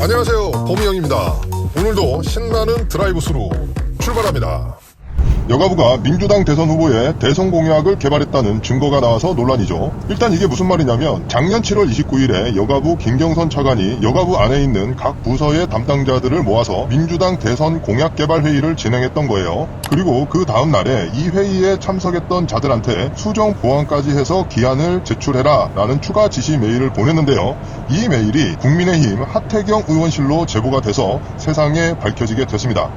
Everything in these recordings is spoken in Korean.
안녕하세요, 범이형입니다. 오늘도 신나는 드라이브 스루 출발합니다. 여가부가 민주당 대선 후보의 대선 공약을 개발했다는 증거가 나와서 논란이죠. 일단 이게 무슨 말이냐면 작년 7월 29일에 여가부 김경선 차관이 여가부 안에 있는 각 부서의 담당자들을 모아서 민주당 대선 공약 개발 회의를 진행했던 거예요. 그리고 그 다음 날에 이 회의에 참석했던 자들한테 수정 보완까지 해서 기한을 제출해라 라는 추가 지시 메일을 보냈는데요. 이 메일이 국민의힘 하태경 의원실로 제보가 돼서 세상에 밝혀지게 됐습니다.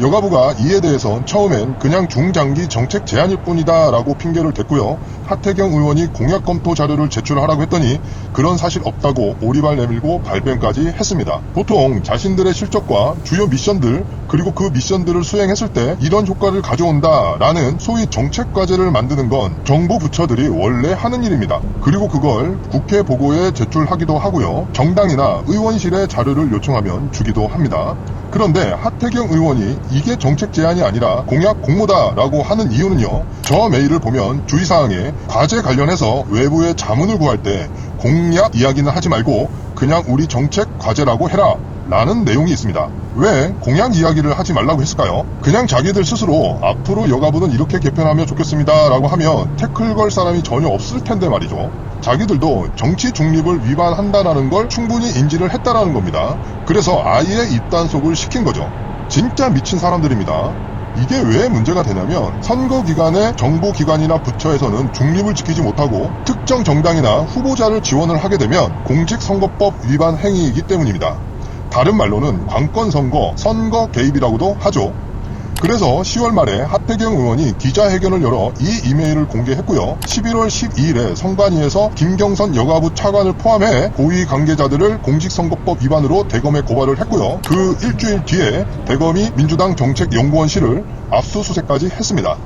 여가부가 이에 대해선 처음엔 그냥 중장기 정책 제안일 뿐이다 라고 핑계를 댔고요. 하태경 의원이 공약 검토 자료를 제출하라고 했더니 그런 사실 없다고 오리발 내밀고 발뺌까지 했습니다. 보통 자신들의 실적과 주요 미션들 그리고 그 미션들을 수행했을 때 이런 효과를 가져온다 라는 소위 정책 과제를 만드는 건 정부 부처들이 원래 하는 일입니다. 그리고 그걸 국회 보고에 제출하기도 하고요. 정당이나 의원실에 자료를 요청하면 주기도 합니다. 그런데 하태경 의원이 이게 정책 제안이 아니라 공약 공모다라고 하는 이유는요. 저 메일을 보면 주의사항에 과제 관련해서 외부에 자문을 구할 때 공약 이야기는 하지 말고 그냥 우리 정책 과제라고 해라 라는 내용이 있습니다. 왜 공약 이야기를 하지 말라고 했을까요? 그냥 자기들 스스로 앞으로 여가부는 이렇게 개편하면 좋겠습니다 라고 하면 태클 걸 사람이 전혀 없을 텐데 말이죠. 자기들도 정치 중립을 위반한다라는 걸 충분히 인지를 했다라는 겁니다. 그래서 아예 입단속을 시킨 거죠. 진짜 미친 사람들입니다. 이게 왜 문제가 되냐면 선거 기간에 정부 기관이나 부처에서는 중립을 지키지 못하고 특정 정당이나 후보자를 지원을 하게 되면 공직선거법 위반 행위이기 때문입니다. 다른 말로는 관건선거, 선거 개입이라고도 하죠. 그래서 10월 말에 하태경 의원이 기자회견을 열어 이 이메일을 공개했고요. 11월 12일에 선관위에서 김경선 여가부 차관을 포함해 고위 관계자들을 공직선거법 위반으로 대검에 고발을 했고요. 그 일주일 뒤에 대검이 민주당 정책연구원실을 압수수색까지 했습니다.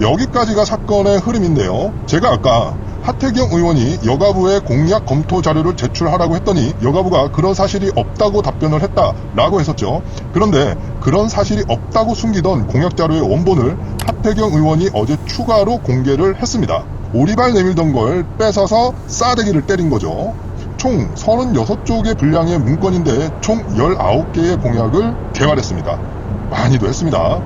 여기까지가 사건의 흐름인데요. 제가 아까 하태경 의원이 여가부에 공약 검토 자료를 제출하라고 했더니 여가부가 그런 사실이 없다고 답변을 했다라고 했었죠. 그런데 그런 사실이 없다고 숨기던 공약 자료의 원본을 하태경 의원이 어제 추가로 공개를 했습니다. 오리발 내밀던 걸 뺏어서 싸대기를 때린 거죠. 총 36쪽의 분량의 문건인데 총 19개의 공약을 개발했습니다. 많이도 했습니다.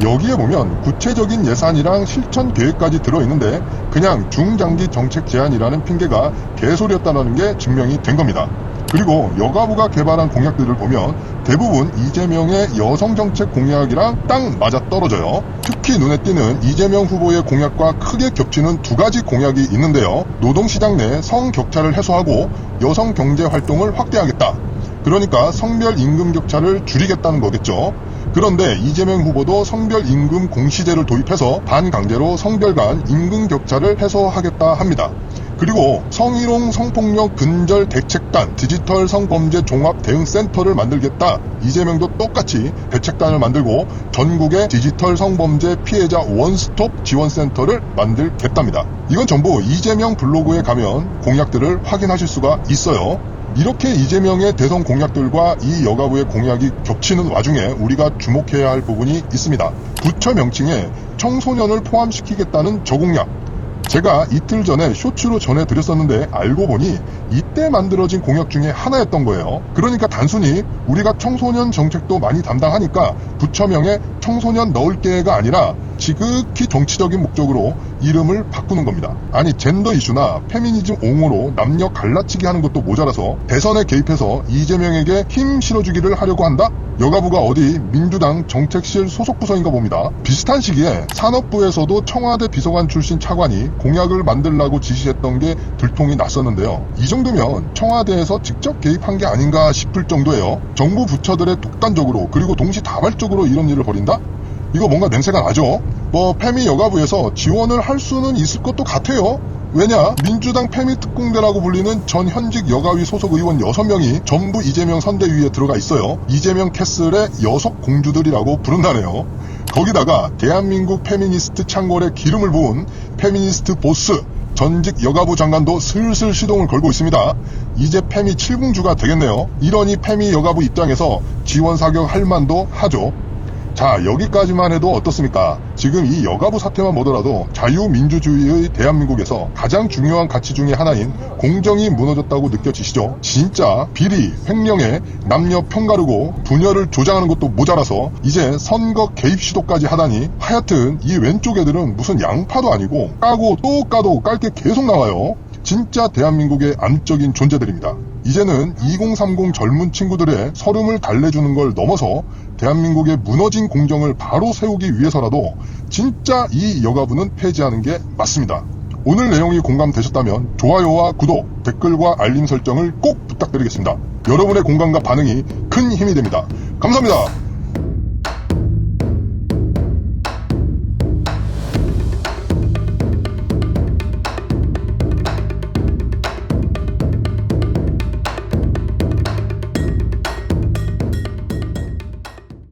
여기에 보면 구체적인 예산이랑 실천 계획까지 들어있는데 그냥 중장기 정책 제안이라는 핑계가 개소리였다는 게 증명이 된 겁니다. 그리고 여가부가 개발한 공약들을 보면 대부분 이재명의 여성 정책 공약이랑 딱 맞아떨어져요. 특히 눈에 띄는 이재명 후보의 공약과 크게 겹치는 두 가지 공약이 있는데요. 노동시장 내 성격차를 해소하고 여성 경제 활동을 확대하겠다. 그러니까 성별 임금 격차를 줄이겠다는 거겠죠. 그런데 이재명 후보도 성별 임금 공시제를 도입해서 반강제로 성별 간 임금 격차를 해소하겠다 합니다. 그리고 성희롱 성폭력 근절 대책단 디지털 성범죄 종합 대응센터를 만들겠다. 이재명도 똑같이 대책단을 만들고 전국의 디지털 성범죄 피해자 원스톱 지원센터를 만들겠답니다. 이건 전부 이재명 블로그에 가면 공약들을 확인하실 수가 있어요. 이렇게 이재명의 대선 공약들과 이 여가부의 공약이 겹치는 와중에 우리가 주목해야 할 부분이 있습니다. 부처 명칭에 청소년을 포함시키겠다는 저 공약. 제가 이틀 전에 쇼츠로 전해드렸었는데 알고 보니 이때 만들어진 공약 중에 하나였던 거예요. 그러니까 단순히 우리가 청소년 정책도 많이 담당하니까 부처명에 청소년 넣을게가 아니라 지극히 정치적인 목적으로 이름을 바꾸는 겁니다. 아니 젠더 이슈나 페미니즘 옹호로 남녀 갈라치기 하는 것도 모자라서 대선에 개입해서 이재명에게 힘 실어주기를 하려고 한다? 여가부가 어디 민주당 정책실 소속 부서인가 봅니다. 비슷한 시기에 산업부에서도 청와대 비서관 출신 차관이 공약을 만들라고 지시했던 게 들통이 났었는데요. 이 정도면 청와대에서 직접 개입한 게 아닌가 싶을 정도예요. 정부 부처들의 독단적으로 그리고 동시다발적으로 이런 일을 벌인다? 이거 뭔가 냄새가 나죠? 페미 여가부에서 지원을 할 수는 있을 것도 같아요. 왜냐? 민주당 페미 특공대라고 불리는 전 현직 여가위 소속 의원 6명이 전부 이재명 선대위에 들어가 있어요. 이재명 캐슬의 여속 공주들이라고 부른다네요. 거기다가 대한민국 페미니스트 창궐에 기름을 부은 페미니스트 보스 전직 여가부 장관도 슬슬 시동을 걸고 있습니다. 이제 페미 7공주가 되겠네요. 이러니 페미 여가부 입장에서 지원 사격 할 만도 하죠. 자, 여기까지만 해도 어떻습니까? 지금 이 여가부 사태만 보더라도 자유민주주의의 대한민국에서 가장 중요한 가치 중에 하나인 공정이 무너졌다고 느껴지시죠? 진짜 비리, 횡령에 남녀 편가르고 분열을 조장하는 것도 모자라서 이제 선거 개입 시도까지 하다니, 하여튼 이 왼쪽 애들은 무슨 양파도 아니고 까고 또 까도 깔 게 계속 나와요. 진짜 대한민국의 암적인 존재들입니다. 이제는 2030 젊은 친구들의 설움을 달래주는 걸 넘어서 대한민국의 무너진 공정을 바로 세우기 위해서라도 진짜 이 여가부는 폐지하는 게 맞습니다. 오늘 내용이 공감되셨다면 좋아요와 구독, 댓글과 알림 설정을 꼭 부탁드리겠습니다. 여러분의 공감과 반응이 큰 힘이 됩니다. 감사합니다.